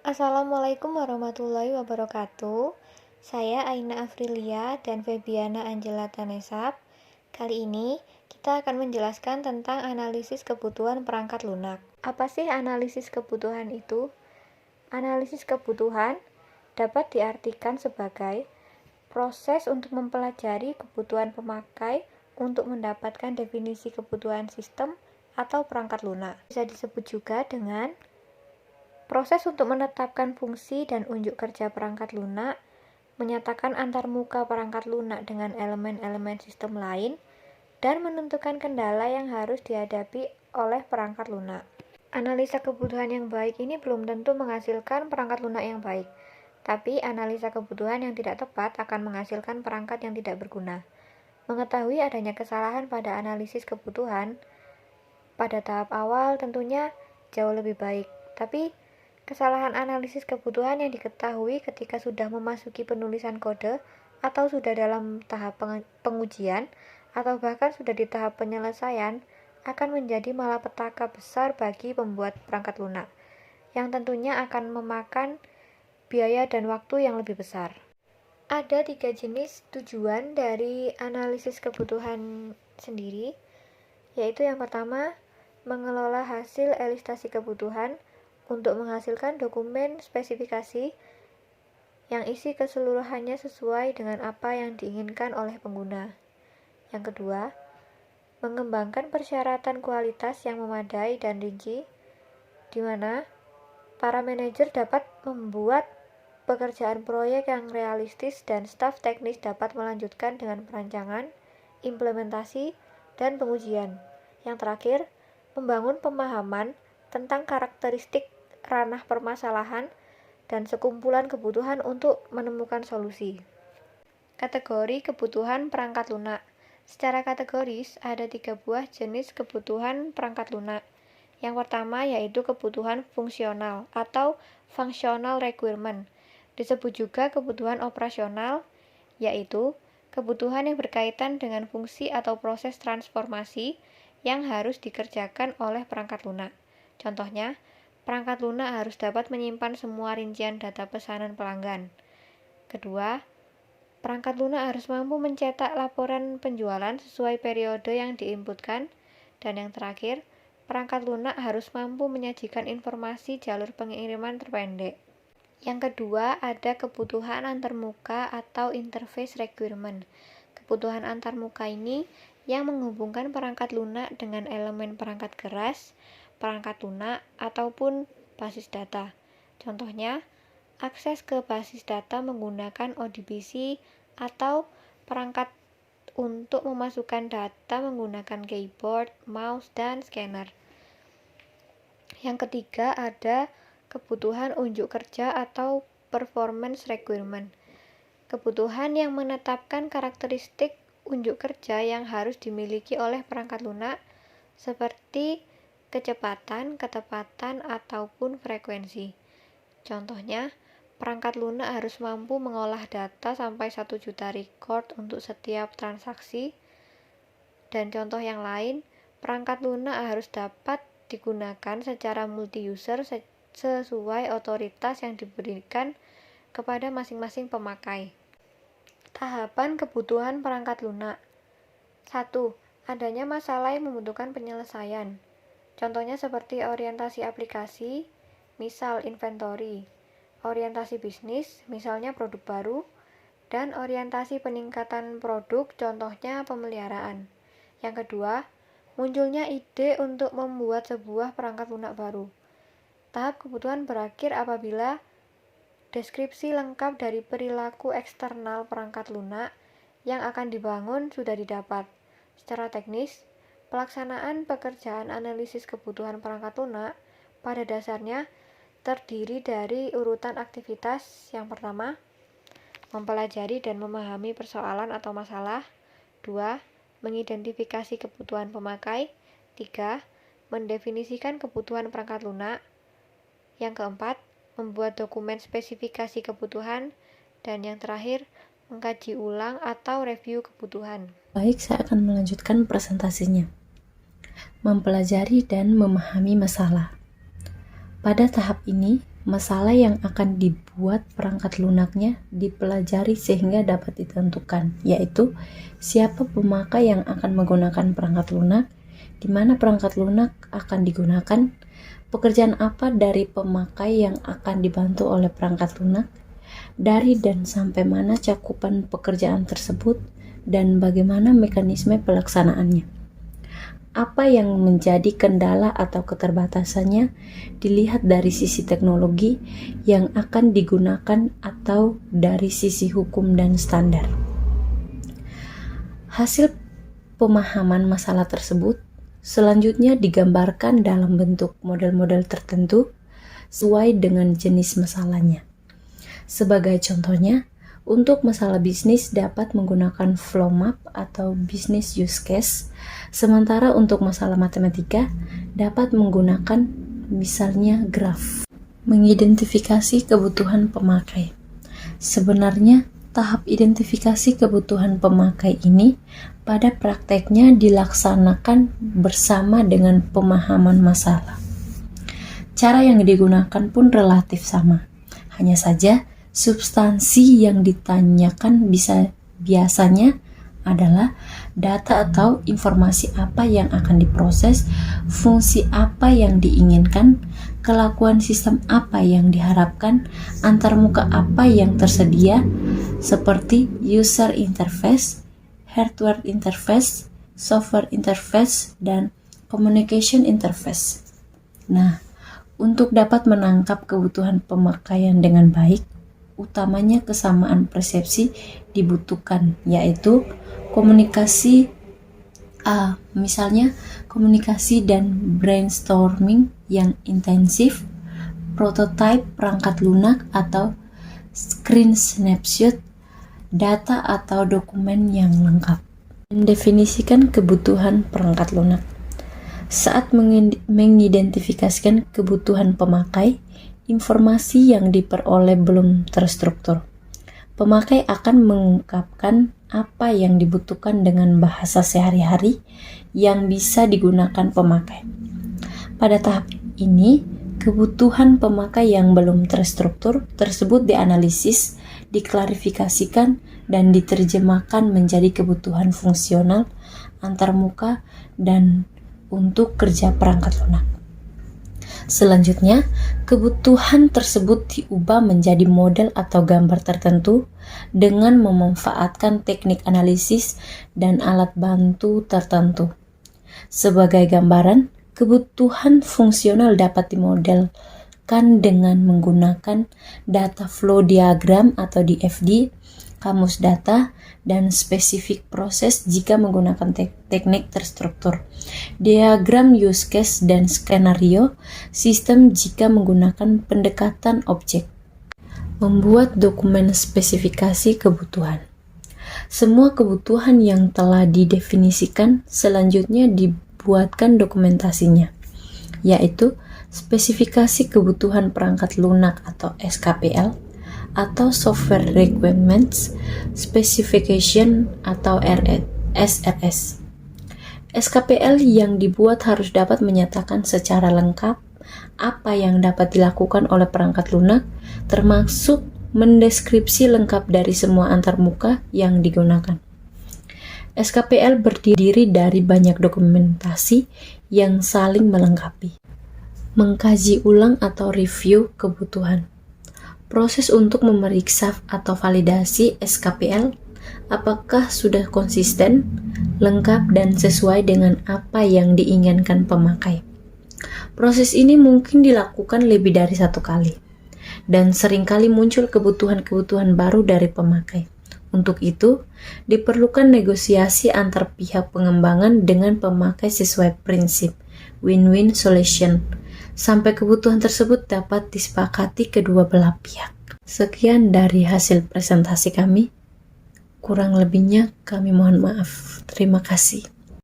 Assalamualaikum warahmatullahi wabarakatuh. Saya Aina Afrilia dan Febiana Angela Tanesap. Kali ini kita akan menjelaskan tentang analisis kebutuhan perangkat lunak. Apa sih analisis kebutuhan itu? Analisis kebutuhan dapat diartikan sebagai proses untuk mempelajari kebutuhan pemakai untuk mendapatkan definisi kebutuhan sistem atau perangkat lunak. Bisa disebut juga dengan proses untuk menetapkan fungsi dan unjuk kerja perangkat lunak, menyatakan antarmuka perangkat lunak dengan elemen-elemen sistem lain, dan menentukan kendala yang harus dihadapi oleh perangkat lunak. Analisa kebutuhan yang baik ini belum tentu menghasilkan perangkat lunak yang baik, tapi analisa kebutuhan yang tidak tepat akan menghasilkan perangkat yang tidak berguna. Mengetahui adanya kesalahan pada analisis kebutuhan pada tahap awal tentunya jauh lebih baik, tapi kesalahan analisis kebutuhan yang diketahui ketika sudah memasuki penulisan kode atau sudah dalam tahap pengujian atau bahkan sudah di tahap penyelesaian akan menjadi malapetaka besar bagi pembuat perangkat lunak, yang tentunya akan memakan biaya dan waktu yang lebih besar. Ada 3 jenis tujuan dari analisis kebutuhan sendiri, yaitu yang pertama, mengelola hasil elistasi kebutuhan untuk menghasilkan dokumen spesifikasi yang isi keseluruhannya sesuai dengan apa yang diinginkan oleh pengguna. Yang kedua, mengembangkan persyaratan kualitas yang memadai dan rinci, di mana para manajer dapat membuat pekerjaan proyek yang realistis dan staf teknis dapat melanjutkan dengan perancangan, implementasi, dan pengujian. Yang terakhir, membangun pemahaman tentang karakteristik ranah permasalahan dan sekumpulan kebutuhan untuk menemukan solusi. Kategori kebutuhan perangkat lunak. Secara kategoris, ada 3 buah jenis kebutuhan perangkat lunak. Yang pertama yaitu kebutuhan fungsional atau functional requirement. Disebut juga kebutuhan operasional, yaitu kebutuhan yang berkaitan dengan fungsi atau proses transformasi yang harus dikerjakan oleh perangkat lunak. Contohnya, perangkat lunak harus dapat menyimpan semua rincian data pesanan pelanggan. Kedua, perangkat lunak harus mampu mencetak laporan penjualan sesuai periode yang diinputkan. Dan yang terakhir, perangkat lunak harus mampu menyajikan informasi jalur pengiriman terpendek. Yang kedua, ada kebutuhan antarmuka atau interface requirement. Kebutuhan antarmuka ini yang menghubungkan perangkat lunak dengan elemen perangkat keras, perangkat lunak, ataupun basis data. Contohnya, akses ke basis data menggunakan ODBC atau perangkat untuk memasukkan data menggunakan keyboard, mouse, dan scanner. Yang ketiga, ada kebutuhan unjuk kerja atau performance requirement. Kebutuhan yang menetapkan karakteristik unjuk kerja yang harus dimiliki oleh perangkat lunak seperti kecepatan, ketepatan, ataupun frekuensi. Contohnya, perangkat lunak harus mampu mengolah data sampai 1 juta record untuk setiap transaksi. Dan contoh yang lain, perangkat lunak harus dapat digunakan secara multi-user sesuai otoritas yang diberikan kepada masing-masing pemakai. Tahapan kebutuhan perangkat lunak. 1. Adanya masalah yang membutuhkan penyelesaian. Contohnya seperti orientasi aplikasi, misal inventory, orientasi bisnis, misalnya produk baru, dan orientasi peningkatan produk, contohnya pemeliharaan. Yang kedua, munculnya ide untuk membuat sebuah perangkat lunak baru. Tahap kebutuhan berakhir apabila deskripsi lengkap dari perilaku eksternal perangkat lunak yang akan dibangun sudah didapat. Secara teknis, pelaksanaan pekerjaan analisis kebutuhan perangkat lunak pada dasarnya terdiri dari urutan aktivitas. Yang pertama, mempelajari dan memahami persoalan atau masalah. 2. Mengidentifikasi kebutuhan pemakai. 3. Mendefinisikan kebutuhan perangkat lunak. Yang keempat, membuat dokumen spesifikasi kebutuhan. Dan yang terakhir, mengkaji ulang atau review kebutuhan. Baik, saya akan melanjutkan presentasinya. Mempelajari dan memahami masalah. Pada tahap ini, Masalah yang akan dibuat perangkat lunaknya dipelajari sehingga dapat ditentukan, yaitu siapa pemakai yang akan menggunakan perangkat lunak, di mana perangkat lunak akan digunakan, pekerjaan apa dari pemakai yang akan dibantu oleh perangkat lunak, dari dan sampai mana cakupan pekerjaan tersebut, dan bagaimana mekanisme pelaksanaannya. Apa yang menjadi kendala atau keterbatasannya dilihat dari sisi teknologi yang akan digunakan atau dari sisi hukum dan standar. Hasil pemahaman masalah tersebut selanjutnya digambarkan dalam bentuk model-model tertentu sesuai dengan jenis masalahnya. Sebagai contohnya, untuk masalah bisnis dapat menggunakan flow map atau business use case, sementara untuk masalah matematika dapat menggunakan misalnya graf. Mengidentifikasi kebutuhan pemakai. Sebenarnya, tahap identifikasi kebutuhan pemakai ini pada prakteknya dilaksanakan bersama dengan pemahaman masalah. Cara yang digunakan pun relatif sama, hanya saja substansi yang ditanyakan biasanya adalah data atau informasi apa yang akan diproses, fungsi apa yang diinginkan, kelakuan sistem apa yang diharapkan, antarmuka apa yang tersedia, seperti user interface, hardware interface, software interface, dan communication interface. Nah, untuk dapat menangkap kebutuhan pemakaian dengan baik, utamanya kesamaan persepsi dibutuhkan, yaitu komunikasi, misalnya komunikasi dan brainstorming yang intensif, prototipe perangkat lunak atau screen snapshot, data atau dokumen yang lengkap. Mendefinisikan kebutuhan perangkat lunak. Saat mengidentifikasikan kebutuhan pemakai, informasi yang diperoleh belum terstruktur. Pemakai akan mengungkapkan apa yang dibutuhkan dengan bahasa sehari-hari yang bisa digunakan pemakai. Pada tahap ini, kebutuhan pemakai yang belum terstruktur tersebut dianalisis, diklarifikasikan, dan diterjemahkan menjadi kebutuhan fungsional, antarmuka, dan untuk kerja perangkat lunak. Selanjutnya, kebutuhan tersebut diubah menjadi model atau gambar tertentu dengan memanfaatkan teknik analisis dan alat bantu tertentu. Sebagai gambaran, kebutuhan fungsional dapat dimodelkan dengan menggunakan data flow diagram atau DFD, kamus data, dan spesifik proses jika menggunakan teknik terstruktur, diagram use case dan skenario sistem jika menggunakan pendekatan objek. Membuat dokumen spesifikasi kebutuhan. Semua kebutuhan yang telah didefinisikan selanjutnya dibuatkan dokumentasinya, yaitu spesifikasi kebutuhan perangkat lunak atau SKPL, atau Software Requirements Specification atau SRS. SKPL yang dibuat harus dapat menyatakan secara lengkap apa yang dapat dilakukan oleh perangkat lunak, termasuk mendeskripsi lengkap dari semua antarmuka yang digunakan. SKPL berdiri dari banyak dokumentasi yang saling melengkapi. Mengkaji ulang atau review kebutuhan. Proses untuk memeriksa atau validasi SKPL apakah sudah konsisten, lengkap, dan sesuai dengan apa yang diinginkan pemakai. Proses ini mungkin dilakukan lebih dari satu kali, dan seringkali muncul kebutuhan-kebutuhan baru dari pemakai. Untuk itu, diperlukan negosiasi antar pihak pengembangan dengan pemakai sesuai prinsip win-win solution, sampai kebutuhan tersebut dapat disepakati kedua belah pihak. Sekian dari hasil presentasi kami. Kurang lebihnya kami mohon maaf. Terima kasih.